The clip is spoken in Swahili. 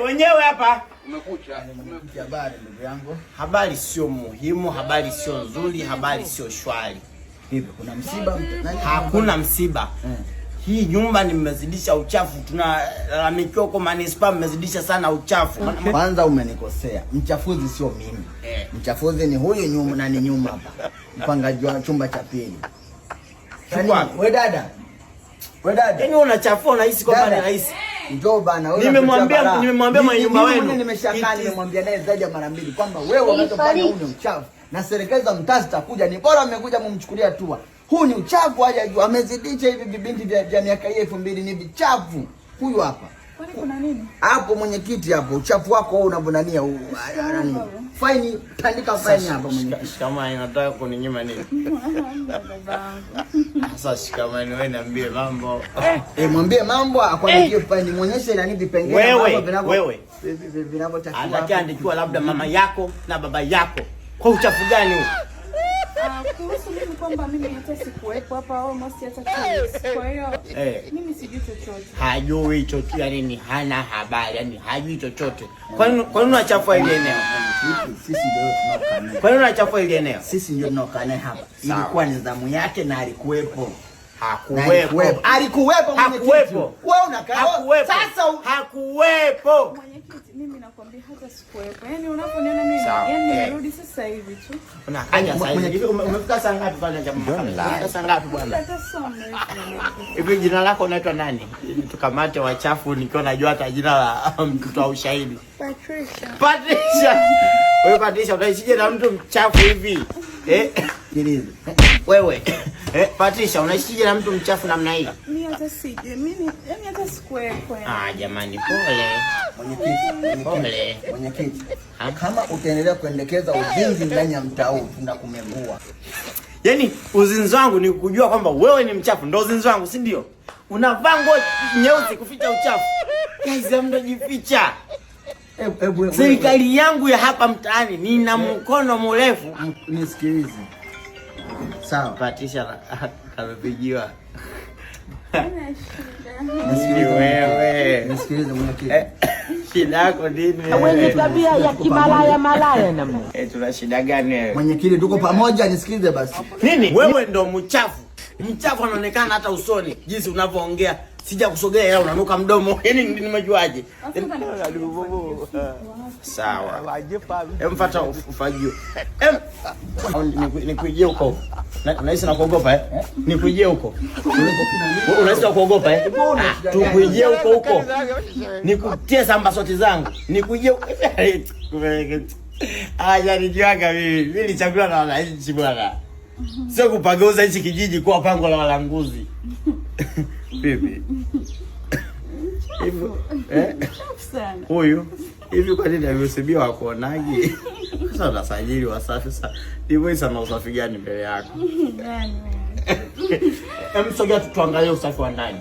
Wenyewe hapa. Umekucha. Umekuja habari ndugu yangu. Habari sio muhimu, habari sio nzuri, habari sio shwari. Vipi, kuna msiba? Hakuna msiba. Hii nyumba nimezidisha uchafu. Tunalalamikiwa huko manispaa mmezidisha sana uchafu. Kwanza umenikosea. Mchafuzi sio mimi. Mchafuzi ni huyu nyuma na ni nyuma hapa. Mpangaji wa chumba cha pili. Wewe dada. Yaani unachafua unahisi kwamba ni rahisi. Njoo bana wewe. Nimemwambia mwenye nyumba wenu. Nimeshakaa nimemwambia naye zaidi ya mara mbili kwamba wewe unatofanya huu ni uchafu. Na serikali za mtaa zitakuja, ni bora mmekuja mumchukulia hatua. Huu ni uchafu, haja juu amezidisha hivi vibinti vya miaka hii 2000 ni vichafu. Huyu hapa. Kwani kuna nini? Hapo mwenyekiti hapo, uchafu wako wewe unavunania nani? Faini, tandika faini hapa mwenyekiti. Shikamani nataka kuninyima nini? Sasa shikamani wewe niambie mambo. Mwambie mambo akwandikie faini, muonyeshe nani vipengele wewe. Vinavyotakiwa. Atakiandikiwa labda mama yako na baba yako. Kwa uchafu gani huu? Kuhusu mimi kwamba mimi hata sikuwepo hapa almost hata 2 weeks. Kwa hiyo mimi sijui chochote. Hajui chochote, yani hana habari, yani hajui chochote. Kwa nini unachafua ile eneo? Sisi ndio tunaokaa. Kwa nini unachafua ile eneo? Sisi ndio tunaokaa naye hapa. Ilikuwa ni zamu yake na alikuwepo. Hakuwepo. Alikuwepo mwenyekiti. Wewe unakaa. Sasa hakuwepo. Mwenyekiti, mimi nakwambia hata sikuwepo. Yaani unaponiona mimi, yaani nimerudi sasa hivi tu. Unakuja sasa hivi. Umefika saa ngapi pale jamaa? Umefika saa ngapi bwana? Hivi jina lako unaitwa nani? Tukamate wachafu nikiwa najua hata jina la mtu wa ushahidi. Patricia. Wewe Patricia utaishije na mtu mchafu hivi? Sikiliza. Wewe. Patricia unaishije na mtu mchafu namna hii? Mimi hata sije. Mimi yani hata sikuwepo. Jamani pole. Mwenyekiti. Kama utaendelea kuendekeza uzinzi ndani ya mtaa huu tunakumengua. Yaani uzinzi wangu ni kujua kwamba wewe ni mchafu, ndio uzinzi wangu, si ndio? Unavaa nguo nyeusi kuficha uchafu. Guys, mnajificha. Serikali yangu ya hapa mtaani nina mkono mrefu. Nisikilize. Sawa, Patricia kamepigiwa. Nisikilize mwenyekiti. Shida yako nini? Wewe tabia ya kimalaya namna. Tuna shida gani wewe? Mwenyekiti tuko pamoja, nisikilize basi. Nini? Wewe ndo mchafu. Mchafu anaonekana hata usoni. Jinsi unavyoongea. Sija kusogea ila unanuka mdomo. Yaani nimejuaje? Sawa. Mfuata ufagio. Nikujie huko. Unahisi na kuogopa Nikujie huko. Unahisi na kuogopa Tukujie huko. Nikutie samba soti zangu. Nikujie huko. Nijuaga mimi. Mimi nilichaguliwa na wananchi bwana. Sio kupageuza hichi kijiji kuwa pango la walanguzi. Bibi. Hivyo huyu hivi kwa nini amesibia wakuonaje? Sasa unasajili Wasafi sasa. Hivyo sana usafi gani mbele yako? Sogea tuangalie usafi wa ndani.